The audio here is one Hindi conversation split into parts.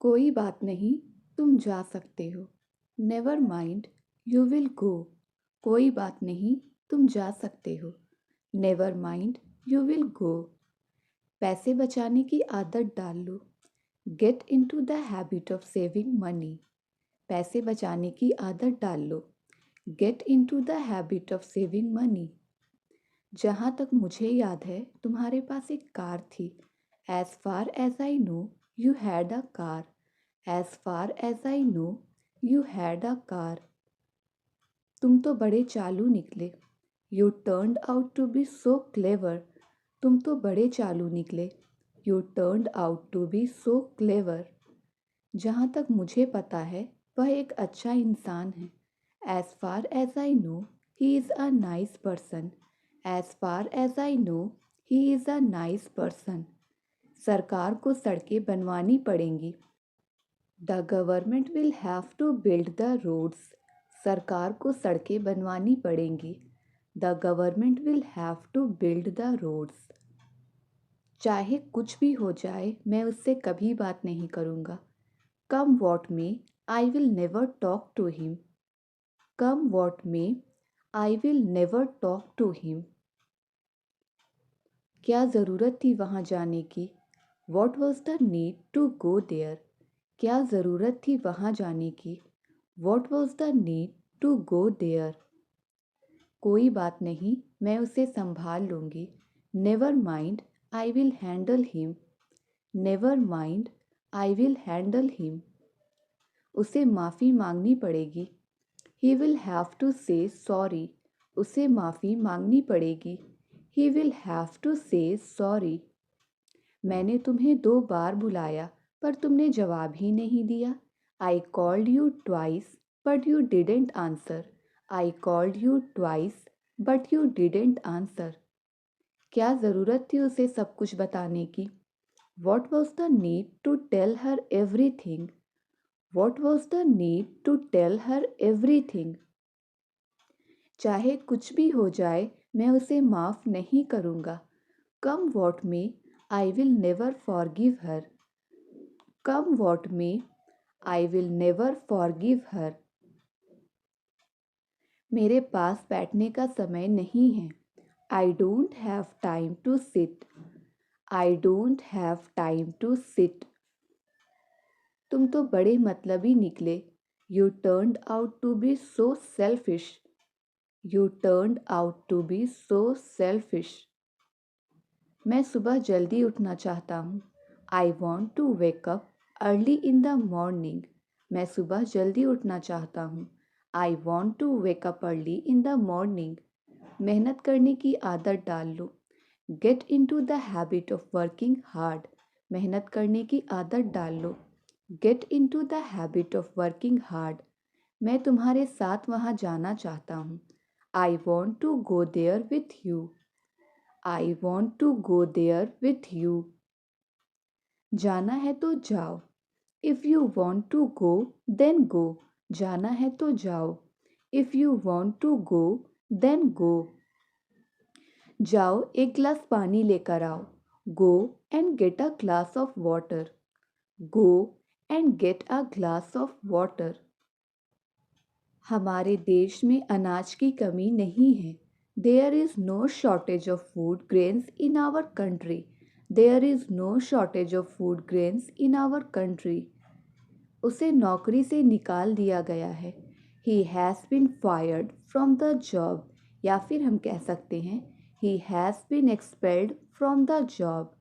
कोई बात नहीं, तुम जा सकते हो। Never mind, you will go. कोई बात नहीं, तुम जा सकते हो। Never mind, you will go. पैसे बचाने की आदत डाल लो। Get into the habit of saving money. पैसे बचाने की आदत डाल लो। Get into the habit of saving money. जहाँ तक मुझे याद है तुम्हारे पास एक कार थी। As far as I know you had a car. As far as I know you had a car. तुम तो बड़े चालू निकले। You turned out to be so clever. तुम तो बड़े चालू निकले। You turned out to be so clever. जहाँ तक मुझे पता है वह एक अच्छा इंसान है। As far as I know he is a nice person. As far as I know he is a nice person. सरकार को सड़कें बनवानी पड़ेंगी। The government will have to build the roads. सरकार को सड़कें बनवानी पड़ेंगी। The government will have to build the roads. चाहे कुछ भी हो जाए मैं उससे कभी बात नहीं करूँगा। Come what may I will never talk to him. Come what may I will never talk to him. क्या ज़रूरत थी वहाँ जाने की? What was the need to go there. क्या ज़रूरत थी वहाँ जाने की? What was the need to go there. कोई बात नहीं, मैं उसे संभाल लूँगी। Never mind, I will handle him. Never mind, I will handle him. उसे माफ़ी मांगनी पड़ेगी। ही विल हैव टू से सॉरी। उसे माफ़ी मांगनी पड़ेगी। ही विल हैव टू से सॉरी। मैंने तुम्हें 2 बार बुलाया पर तुमने जवाब ही नहीं दिया। I called you twice but you didn't answer. I called you twice but you didn't answer. क्या ज़रूरत थी उसे सब कुछ बताने की? What was the need to tell her everything. What was the need to tell her everything. चाहे कुछ भी हो जाए मैं उसे माफ़ नहीं करूँगा। Come what may I will never forgive her. Come what may I will never forgive her. मेरे पास बैठने का समय नहीं है। I don't have time to sit. I don't have time to sit. तुम तो बड़े मतलबी निकले। You turned out to be so selfish. You turned out to be so selfish. मैं सुबह जल्दी उठना चाहता हूँ। I want to wake up early in the morning. मैं सुबह जल्दी उठना चाहता हूँ। I want to wake up early in the morning. मेहनत करने की आदत डाल लो। Get in to the habit of working hard. मेहनत करने की आदत डाल लो। Get in to the habit of working hard. मैं तुम्हारे साथ वहाँ जाना चाहता हूँ। I want to go there with you. I want to go there with you. जाना है तो जाओ। If you want to go then go. जाना है तो जाओ। If you want to go then go. जाओ एक गिलास पानी लेकर आओ। Go and get a glass of water. Go and get a glass of water. हमारे देश में अनाज की कमी नहीं है। There is no shortage of food grains in our country. There is no shortage of food grains in our country. उसे नौकरी से निकाल दिया गया है। He has been fired from the job. या फिर हम कह सकते हैं he has been expelled from the job.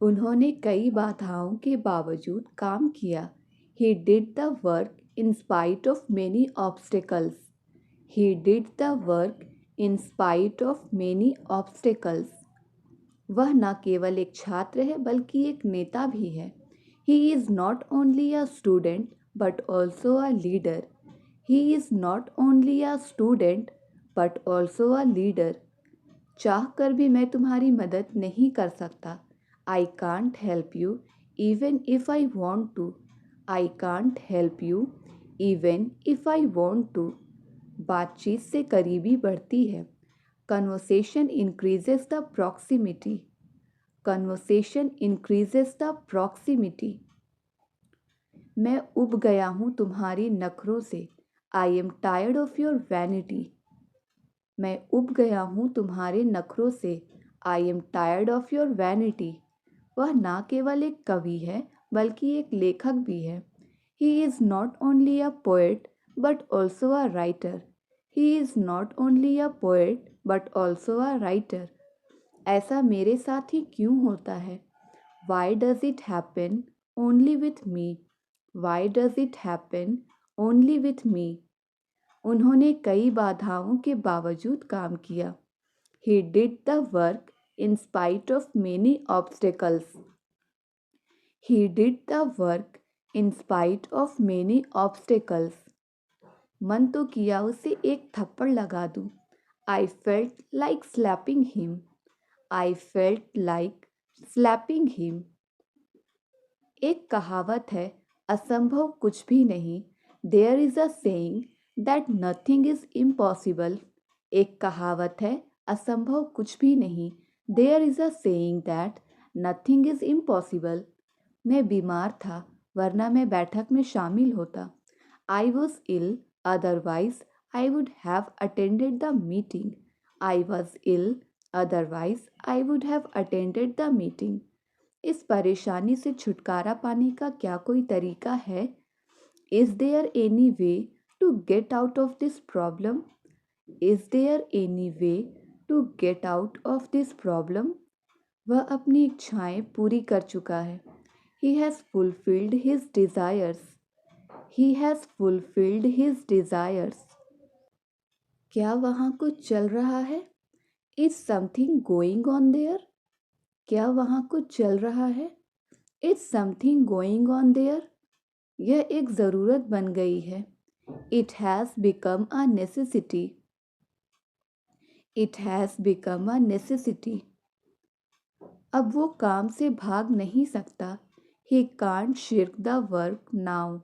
उन्होंने कई बाधाओं के बावजूद काम किया। He did the work in spite of many obstacles. He did the work in spite of many obstacles. वह न केवल एक छात्र है बल्कि एक नेता भी है। He is not only a student but also a leader. He is not only a student but also a leader. चाह कर भी मैं तुम्हारी मदद नहीं कर सकता। I can't help you even if I want to. I can't help you even if I want to. बातचीत से करीबी बढ़ती है। Conversation increases the proximity. Conversation increases the proximity. मैं उब गया हूँ तुम्हारे नखरों से। I am tired of your vanity. मैं उब गया हूँ तुम्हारे नखरों से। I am tired of your vanity. वह ना केवल एक कवि है बल्कि एक लेखक भी है। He is not only a poet but also a writer. He is not only a poet but also a writer. ऐसा मेरे साथ ही क्यों होता है? Why does it happen only with me? Why does it happen only with me? उन्होंने कई बाधाओं के बावजूद काम किया। He did the work in spite of many obstacles. He did the work in spite of many obstacles. मन तो किया उसे एक थप्पड़ लगा दूं। I felt like slapping him. I felt like slapping him. एक कहावत है, असंभव कुछ भी नहीं। There is a saying that nothing is impossible. एक कहावत है, असंभव कुछ भी नहीं। There is a saying that nothing is impossible. मैं बीमार था, वरना मैं बैठक में शामिल होता। I was ill, otherwise I would have attended the meeting. I was ill, otherwise I would have attended the meeting. इस परेशानी से छुटकारा पाने का क्या कोई तरीका है? Is there any way to get out of this problem? Is there any way to get out of this problem? वह अपनी इच्छाएं पूरी कर चुका है। He has fulfilled his desires. He has fulfilled his desires. क्या वहाँ कुछ चल रहा है? Is something going on there? क्या वहाँ कुछ चल रहा है? Is something going on there? यह एक ज़रूरत बन गई है। It has become a necessity. It has become a necessity. अब वो काम से भाग नहीं सकता। He can't shirk the work now.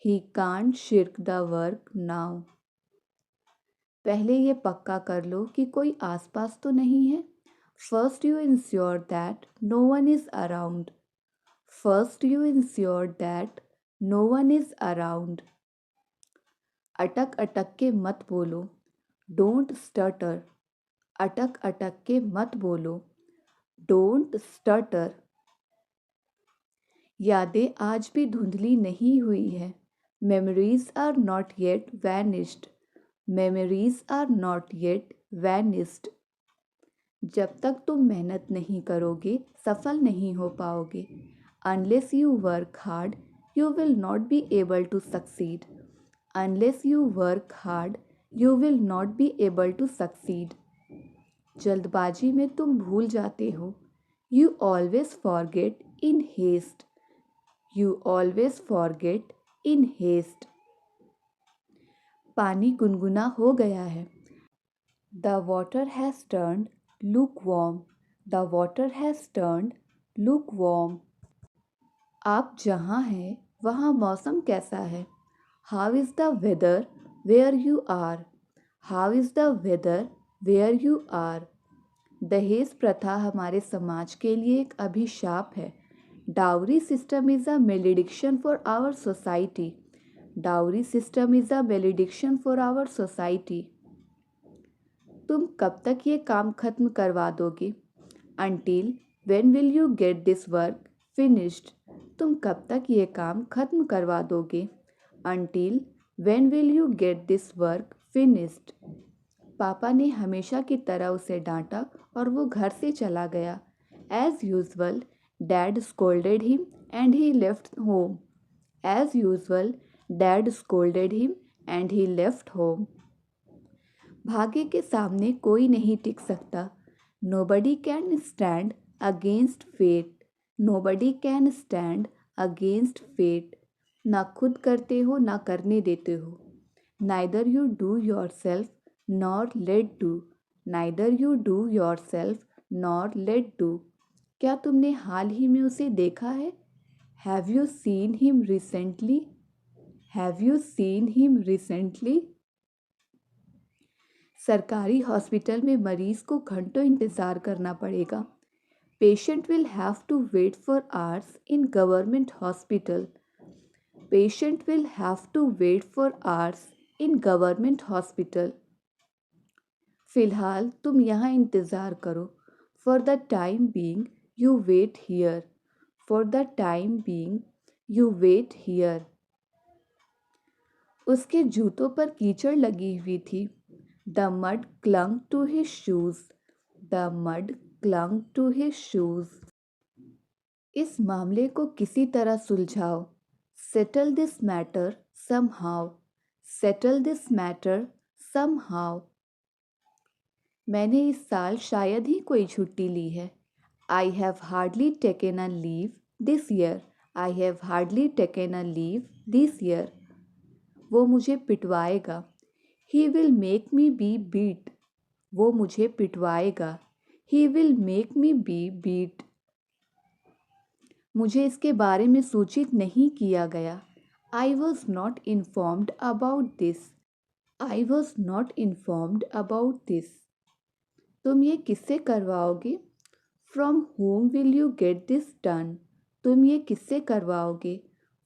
He can't shirk the work now. पहले ये पक्का कर लो कि कोई आसपास तो नहीं है। First you ensure that no one is around. First you ensure that no one is around. अटक अटक के मत बोलो। Don't stutter. अटक अटक के मत बोलो। Don't stutter. यादें आज भी धुंधली नहीं हुई है। Memories are not yet vanished. Memories are not yet vanished. जब तक तुम मेहनत नहीं करोगे सफल नहीं हो पाओगे। Unless you work hard, you will not be able to succeed. Unless you work hard, you will not be able to succeed. जल्दबाजी में तुम भूल जाते हो। You always forget in haste. You always forget in haste. पानी गुनगुना हो गया है। The water has turned lukewarm. The water has turned lukewarm. आप जहाँ हैं वहाँ मौसम कैसा है? How is the weather where you are? How is the weather where you are? दहेज प्रथा हमारे समाज के लिए एक अभिशाप है। Dowry system is a malediction for our society. Dowry system is a malediction for our society. तुम कब तक ये काम खत्म करवा दोगे? Until when will you get this work finished? तुम कब तक ये काम खत्म करवा दोगे? Until when will you get this work finished? पापा ने हमेशा की तरह उसे डांटा और वो घर से चला गया। As usual, Dad scolded him and he left home. As usual, Dad scolded him and he left home. भाग्य के सामने कोई नहीं टिक सकता। Nobody can stand against fate. Nobody can stand against fate. ना खुद करते हो ना करने देते हो। Neither you do yourself nor let do. Neither you do yourself nor let do. क्या तुमने हाल ही में उसे देखा है? Have you seen him recently? Have you seen him recently? सरकारी हॉस्पिटल में मरीज को घंटों इंतज़ार करना पड़ेगा। Patient will have to wait for hours in government hospital. patient will have to wait for hours in government hospital. फिलहाल तुम यहाँ इंतज़ार करो. For the time being, you wait here. For the time being, you wait here. उसके जूतों पर कीचड़ लगी हुई थी. The mud clung to his shoes. The mud clung to his shoes. इस मामले को किसी तरह सुलझाओ. Settle this matter somehow. Settle this matter somehow. मैंने इस साल शायद ही कोई छुट्टी ली है. I have hardly taken a leave this year. I have hardly taken a leave this year. वो मुझे पिटवाएगा. He will make me be beat. वो मुझे पिटवाएगा. He will make me be beat. मुझे इसके बारे में सूचित नहीं किया गया. I was not informed about this. I was not informed about this. तुम ये किससे करवाओगे? From whom will you get this done? तुम ये किससे करवाओगे?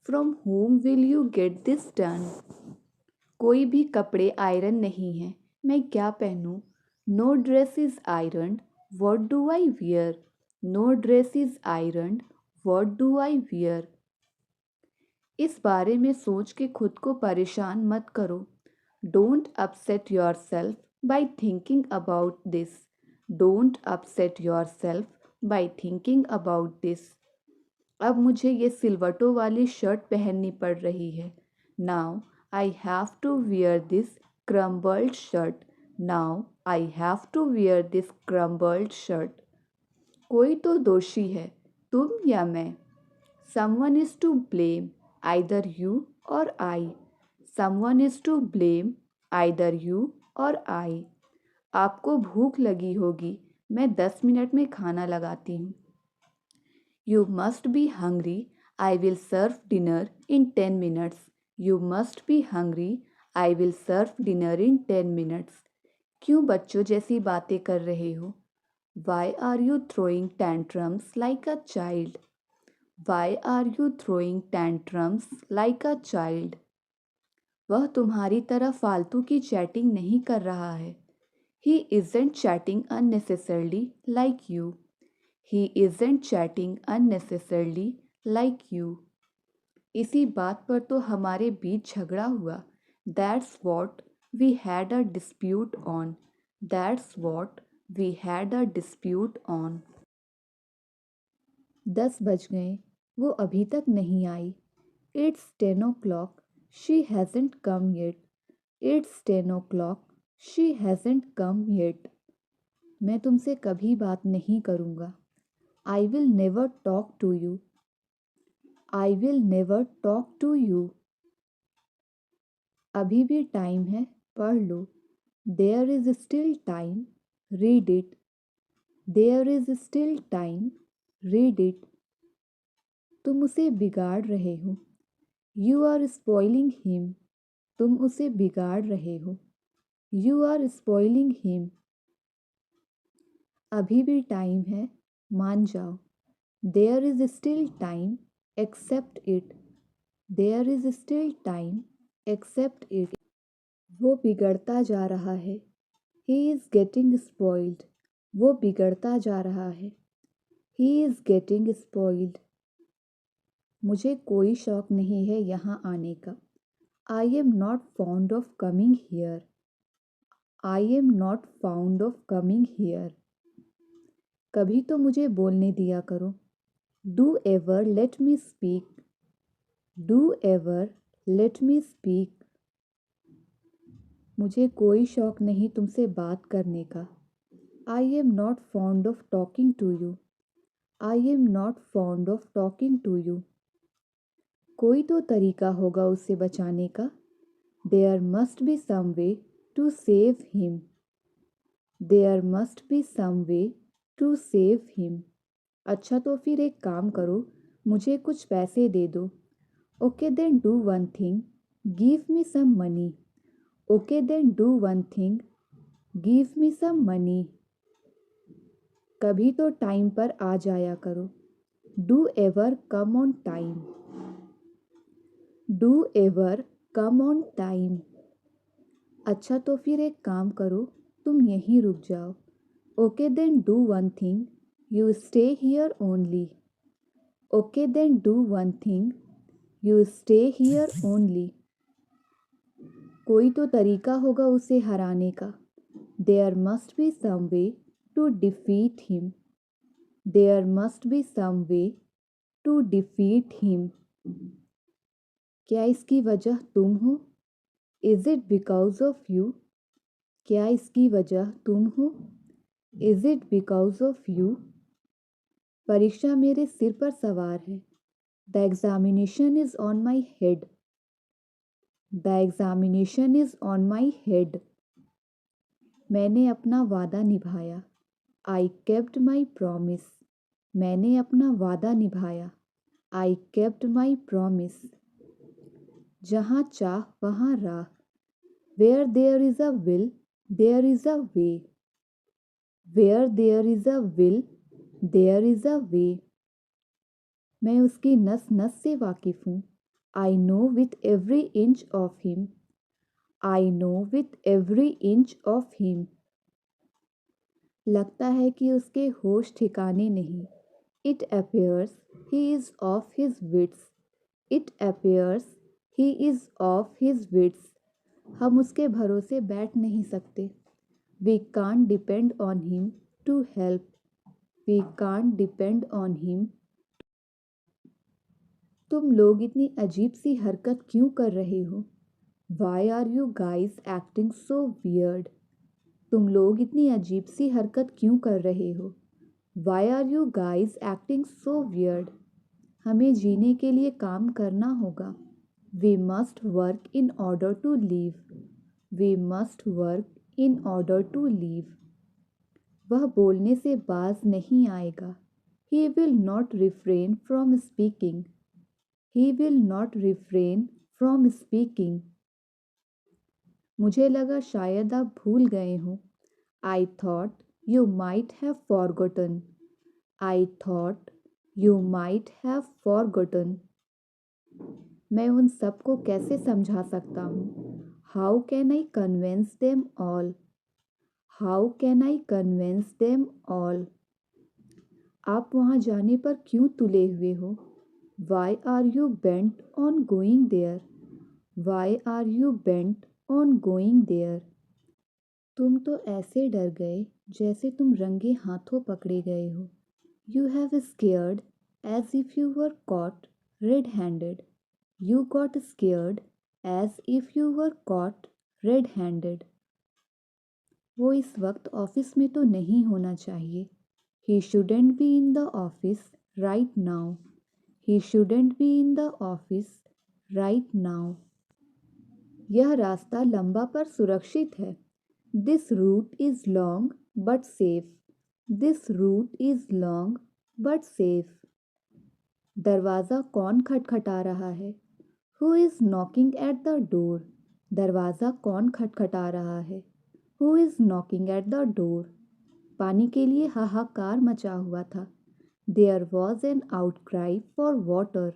From whom will you get this done? कोई भी कपड़े आयरन नहीं हैं. मैं क्या पहनूं? No dress is ironed. What do I wear? No dress is ironed. What do I wear? इस बारे में सोच के खुद को परेशान मत करो. Don't upset yourself by thinking about this. Don't upset yourself by thinking about this. अब मुझे ये सिलवटों वाली शर्ट पहननी पड़ रही है. Now I have to wear this crumpled shirt. Now I have to wear this crumpled shirt. कोई तो दोषी है, तुम या मैं. Someone is to blame, either you or I. Someone is to blame, either you or I. आपको भूख लगी होगी, मैं 10 मिनट में खाना लगाती हूँ. You must be hungry, I will serve dinner in 10 minutes. You must be hungry, I will serve dinner in 10 minutes. क्यों बच्चों जैसी बातें कर रहे हो? Why are you throwing tantrums like a child? Why are you throwing tantrums like a child? वह तुम्हारी तरह फालतू की चैटिंग नहीं कर रहा है. He isn't chatting unnecessarily like you. He isn't chatting unnecessarily like you. इसी बात पर तो हमारे बीच झगड़ा हुआ. That's what we had a dispute on. That's what we had a dispute on. 10 बज गए. वो अभी तक नहीं आई. It's 10 o'clock. She hasn't come yet. It's 10 o'clock. She hasn't come yet. मैं तुमसे कभी बात नहीं करूँगा. I will never talk to you. I will never talk to you. अभी भी टाइम है, पढ़ लो. There is still time. Read it. There is still time. Read it. तुम उसे बिगाड़ रहे हो. You are spoiling him. तुम उसे बिगाड़ रहे हो. You are spoiling him. अभी भी टाइम है, मान जाओ. There is still time. Accept it. There is still time. Accept it. वो बिगड़ता जा रहा है. He is getting spoiled. वो बिगड़ता जा रहा है. He is getting spoiled. मुझे कोई शौक नहीं है यहाँ आने का. I am not fond of coming here. I am not fond of coming here. कभी तो मुझे बोलने दिया करो. Do ever let me speak. Do ever let me speak. मुझे कोई शौक नहीं तुमसे बात करने का. I am not fond of talking to you. I am not fond of talking to you. कोई तो तरीका होगा उसे बचाने का. There must be some way to save him. There must be some way to save him. अच्छा तो फिर एक काम करो, मुझे कुछ पैसे दे दो. Okay then do one thing. Give me some money. Okay then do one thing. Give me some money. कभी तो टाइम पर आ जाया करो. Do ever come on time. Do ever come on time. अच्छा तो फिर एक काम करो, तुम यहीं रुक जाओ। Okay then do one thing, you stay here only. Okay then do one thing, you stay here only. कोई तो तरीका होगा उसे हराने का। There must be some way to defeat him. There must be some way to defeat him. क्या इसकी वजह तुम हो? Is it because of you? क्या इसकी वजह तुम हो? Is it because of you? परीक्षा मेरे सिर पर सवार है। The examination is on my head. The examination is on my head. मैंने अपना वादा निभाया। I kept my promise. मैंने अपना वादा निभाया। I kept my promise. जहाँ चाह वहाँ राह। Where there is a will there is a way. Where there is a will there is a way. मैं उसकी नस नस से वाकिफ़ हूँ। I know with every inch of him. I know with every inch of him. लगता है कि उसके होश ठिकाने नहीं। It appears he is off his wits. It appears he is off his wits. हम उसके भरोसे बैठ नहीं सकते। We can't depend on him to help. We can't depend on him. तुम लोग इतनी अजीब सी हरकत क्यों कर रहे हो? Why are you guys acting so weird? तुम लोग इतनी अजीब सी हरकत क्यों कर रहे हो? Why are you guys acting so weird? हमें जीने के लिए काम करना होगा। We must work in order to live. We must work in order to live. वह बोलने से बाज नहीं आएगा। He will not refrain from speaking. He will not refrain from speaking. मुझे लगा शायद आप भूल गए हों। I thought you might have forgotten. I thought you might have forgotten. मैं उन सबको कैसे समझा सकता हूँ? How can I convince them all? How can I convince them all? आप वहाँ जाने पर क्यों तुले हुए हो? Why are you bent on going there? Why are you bent on going there? तुम तो ऐसे डर गए जैसे तुम रंगे हाथों पकड़े गए हो। You have scared as if you were caught red handed. You got scared as if you were caught red handed. वो इस वक्त ऑफिस में तो नहीं होना चाहिए। He shouldn't be in the office right now. He shouldn't be in the office right now. यह रास्ता लंबा पर सुरक्षित है। This route is long but safe. This route is long but safe. दरवाज़ा कौन खटखटा रहा है? Who is knocking at the door? दरवाज़ा कौन खटखटा रहा है? Who is knocking at the door? पानी के लिए हाहाकार मचा हुआ था। There was an outcry for water.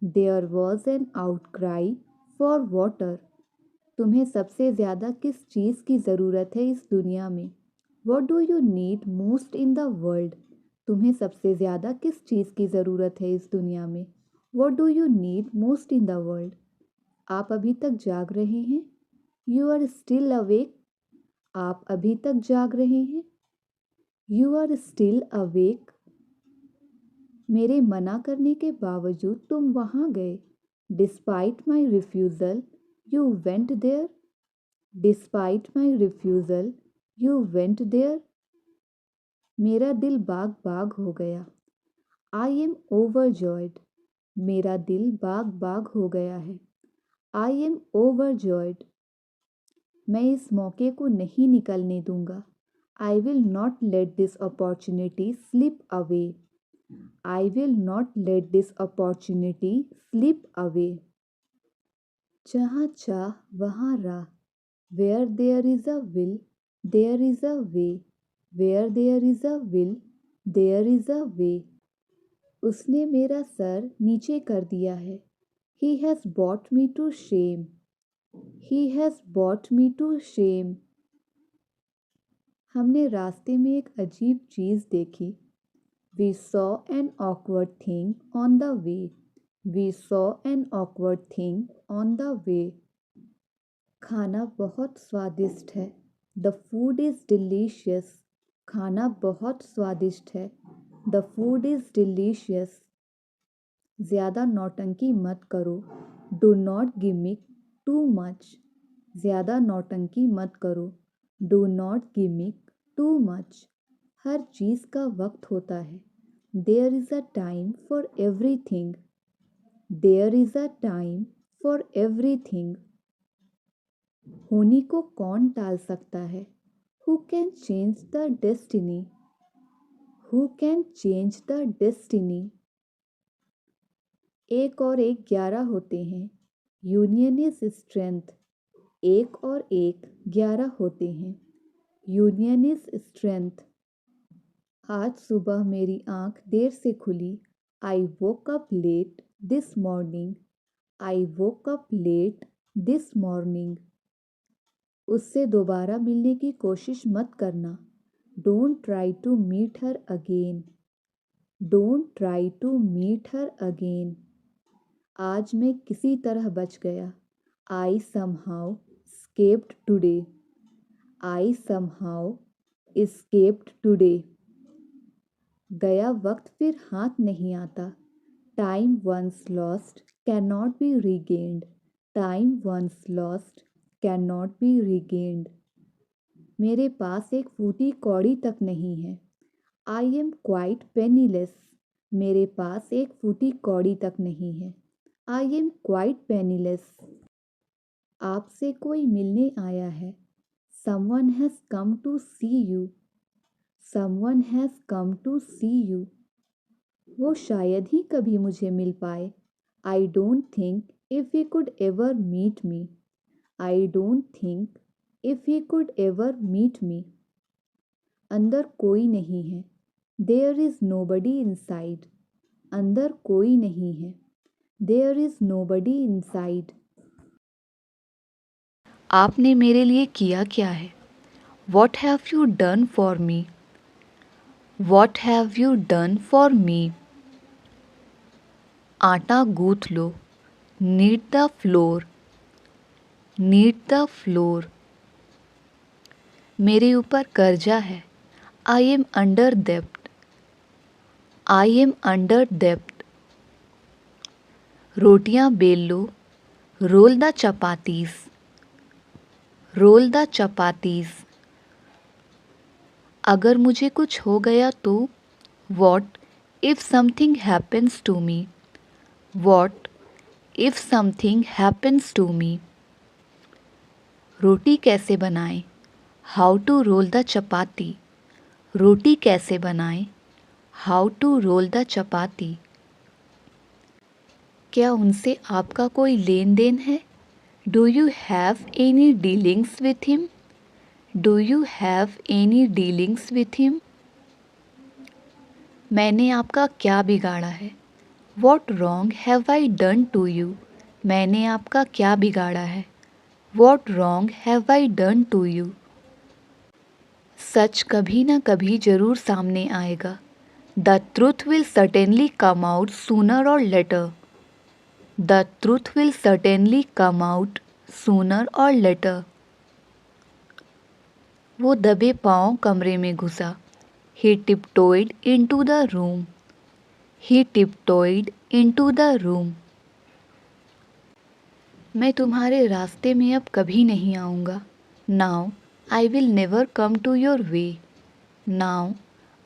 There was an outcry for water. तुम्हें सबसे ज़्यादा किस चीज़ की ज़रूरत है इस दुनिया में? What do you need most in the world? तुम्हें सबसे ज़्यादा किस चीज़ की ज़रूरत है इस दुनिया में? What do you need most in the world? आप अभी तक जाग रहे हैं? You are still awake. आप अभी तक जाग रहे हैं? You are still awake. मेरे मना करने के बावजूद तुम वहाँ गए। Despite my refusal you went there. Despite my refusal you went there. मेरा दिल बाग बाग हो गया। I am overjoyed. मेरा दिल बाग बाग हो गया है। I am overjoyed. मैं इस मौके को नहीं निकलने दूंगा। I will not let this opportunity slip away. I will not let this opportunity slip away. जहाँ चाह वहाँ राह। Where there is a will there is a way. Where there is a will there is a way. उसने मेरा सर नीचे कर दिया है। He has brought me to shame. He has brought me to shame. हमने रास्ते में एक अजीब चीज़ देखी. We saw an awkward thing on the way. We saw an awkward thing on the way. खाना बहुत स्वादिष्ट है. The food is delicious. खाना बहुत स्वादिष्ट है. The food is delicious. ज़्यादा नौटंकी मत करो. Do not gimmick too much. ज़्यादा नौटंकी मत करो. Do not gimmick too much. हर चीज़ का वक्त होता है. There is a time for everything. There is a time for everything. होनी को कौन टाल सकता है? Who can change the destiny? Who can change the destiny? एक और एक 11 होते हैं. Union is strength. एक और एक 11 होते हैं. Union is strength. आज सुबह मेरी आँख देर से खुली. I woke up late this morning. I woke up late this morning. उससे दोबारा मिलने की कोशिश मत करना. Don't try to meet her again. Don't try to meet her again. आज मैं किसी तरह बच गया. I somehow escaped today. I somehow escaped today. गया वक्त फिर हाथ नहीं आता. Time once lost cannot be regained. Time once lost cannot be regained. मेरे पास एक फूटी कौड़ी तक नहीं है. I am quite penniless. मेरे पास एक फूटी कौड़ी तक नहीं है. I am quite penniless. आपसे कोई मिलने आया है. Someone has come to see you. Someone has come to see you. वो शायद ही कभी मुझे मिल पाए. I don't think if he could ever meet me. I don't think if he could ever meet me. अंदर कोई नहीं है. There is nobody inside. अंदर कोई नहीं है. There is nobody inside. आपने मेरे लिए किया क्या है? What have you done for me? What have you done for me? आटा गूँथ लो. Knead the floor. Knead the floor. मेरे ऊपर कर्जा है. I am under debt. I am under debt. रोटियां बेल लो. Roll the chapatis. Roll the chapatis. अगर मुझे कुछ हो गया तो? What if something happens to me. What if something happens to me. रोटी कैसे बनाएं? How to roll the chapati. रोटी कैसे बनाएं? How to roll the chapati. क्या उनसे आपका कोई लेन देन है? Do you have any dealings with him. Do you have any dealings with him. मैंने आपका क्या बिगाड़ा है? What wrong have I done to you. मैंने आपका क्या बिगाड़ा है? What wrong have I done to you. सच कभी ना कभी जरूर सामने आएगा. The truth will certainly come out sooner और later. The truth will certainly come out sooner or later. वो दबे पाँव कमरे में घुसा. He tiptoed into the room. He tiptoed into the room. मैं तुम्हारे रास्ते में अब कभी नहीं आऊँगा. Now I will never come to your way. Now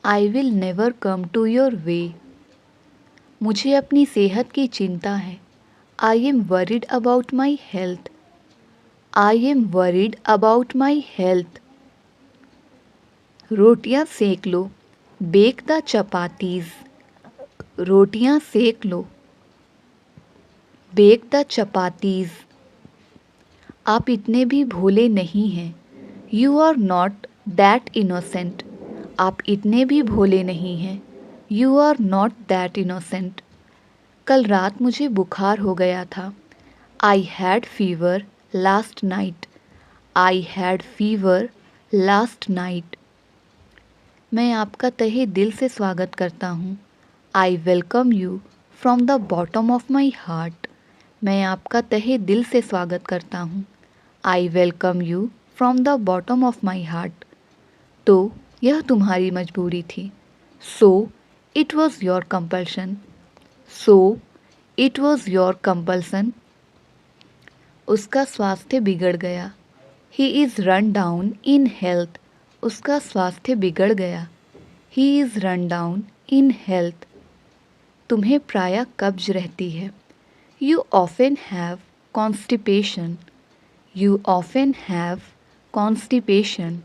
I will never come to your way. मुझे अपनी सेहत की चिंता है. I am worried about my health. I am worried about my health. रोटियां सेक लो. Bake the chapatis. रोटियां सेक लो. Bake the chapatis. आप इतने भी भोले नहीं हैं. You are not that innocent. आप इतने भी भोले नहीं हैं. You are not that innocent. कल रात मुझे बुखार हो गया था। I had fever last night. I had fever last night. मैं आपका तहे दिल से स्वागत करता हूँ। I welcome you from the bottom of my heart. मैं आपका तहे दिल से स्वागत करता हूँ। I welcome you from the bottom of my heart. तो यह तुम्हारी मजबूरी थी। So it was your compulsion. So it was your compulsion. उसका स्वास्थ्य बिगड़ गया। He is run down in health. उसका स्वास्थ्य बिगड़ गया। He is run down in health. तुम्हें प्रायः कब्ज रहती है। You often have constipation. You often have constipation.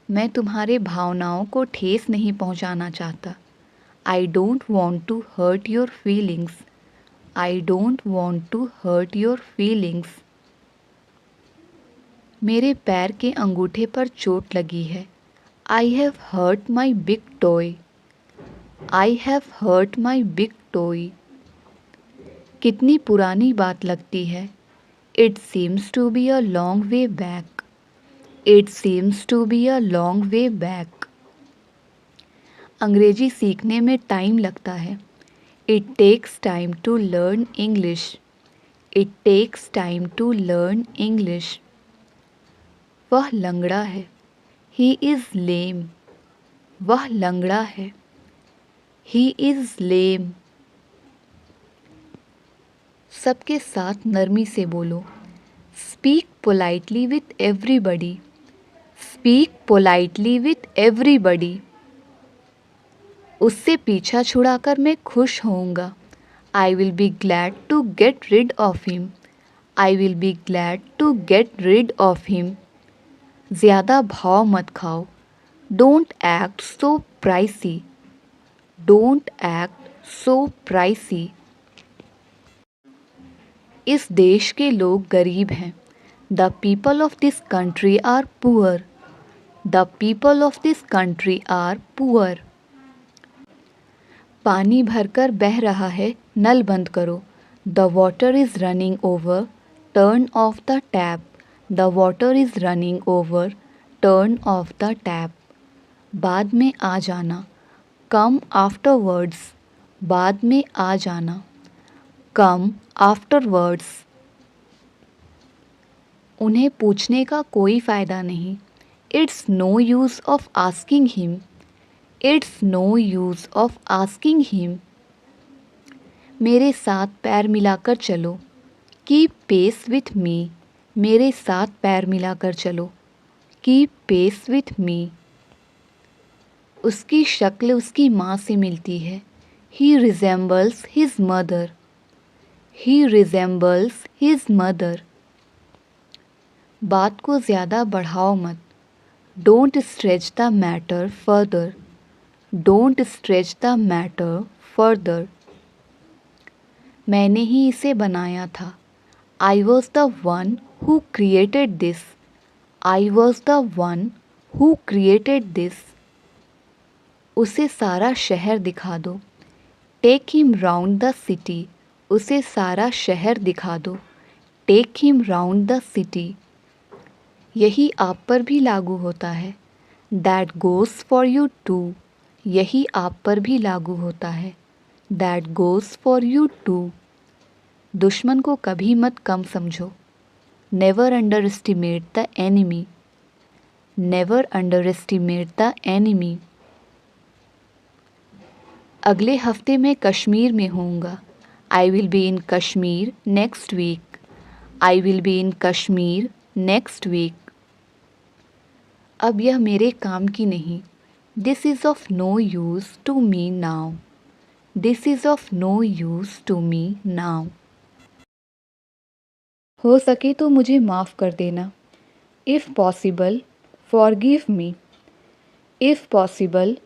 मैं तुम्हारे भावनाओं को ठेस नहीं पहुंचाना चाहता। I don't want to hurt your feelings. I don't want to hurt your feelings. मेरे पैर के अंगूठे पर चोट लगी है। I have hurt my big toe. I have hurt my big toe. कितनी पुरानी बात लगती है। It seems to be a long way back. It seems to be a long way back. अंग्रेजी सीखने में टाइम लगता है। It takes time to learn English. It takes time to learn English. वह लंगड़ा है। He is lame. वह लंगड़ा है। He is lame. सबके साथ नरमी से बोलो। Speak politely with everybody. Speak politely with everybody. उससे पीछा छुड़ाकर मैं खुश होऊंगा। I will be glad to get rid of him. I will be glad to get rid of him. ज़्यादा भाव मत खाओ। Don't act so pricey. Don't act so pricey. इस देश के लोग गरीब हैं। The people of this country are poor. The people of this country are poor. पानी भरकर बह रहा है, नल बंद करो। The water is running over, turn off the tap. The water is running over, turn off the tap. बाद में आ जाना। Come afterwards. बाद में आ जाना। Come afterwards. उन्हें पूछने का कोई फ़ायदा नहीं। It's no use of asking him. It's no use of asking him. मेरे साथ पैर मिलाकर चलो। Keep pace with me. मेरे साथ पैर मिलाकर चलो। Keep pace with me. उसकी शक्ल उसकी माँ से मिलती है। He resembles his mother. He resembles his mother. बात को ज़्यादा बढ़ाओ मत। Don't stretch the matter further. Don't stretch the matter further. मैंने ही इसे बनाया था। I was the one who created this. I was the one who created this. उसे सारा शहर दिखा दो। Take him round the city. उसे सारा शहर दिखा दो। Take him round the city. यही आप पर भी लागू होता है। That goes for you too. यही आप पर भी लागू होता है। That goes for you too. दुश्मन को कभी मत कम समझो। Never underestimate the enemy. Never underestimate the enemy. अगले हफ्ते मैं कश्मीर में होऊंगा। I will be in Kashmir next week. I will be in Kashmir next week. अब यह मेरे काम की नहीं। This is of no use to me now. This is of no use to me now. हो सके तो मुझे माफ़ कर देना। If possible forgive me. If possible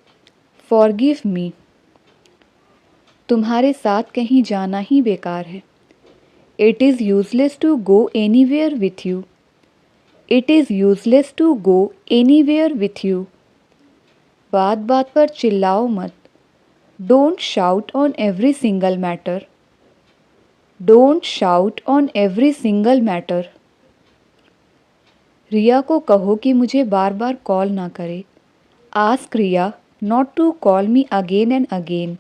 forgive me. तुम्हारे साथ कहीं जाना ही बेकार है। It is useless to go anywhere with you. It is useless to go anywhere with you. बात बात पर चिल्लाओ मत। Don't shout on every single matter. Don't shout on every single matter. रिया को कहो कि मुझे बार बार कॉल ना करे. Ask Riya not to call me again and again.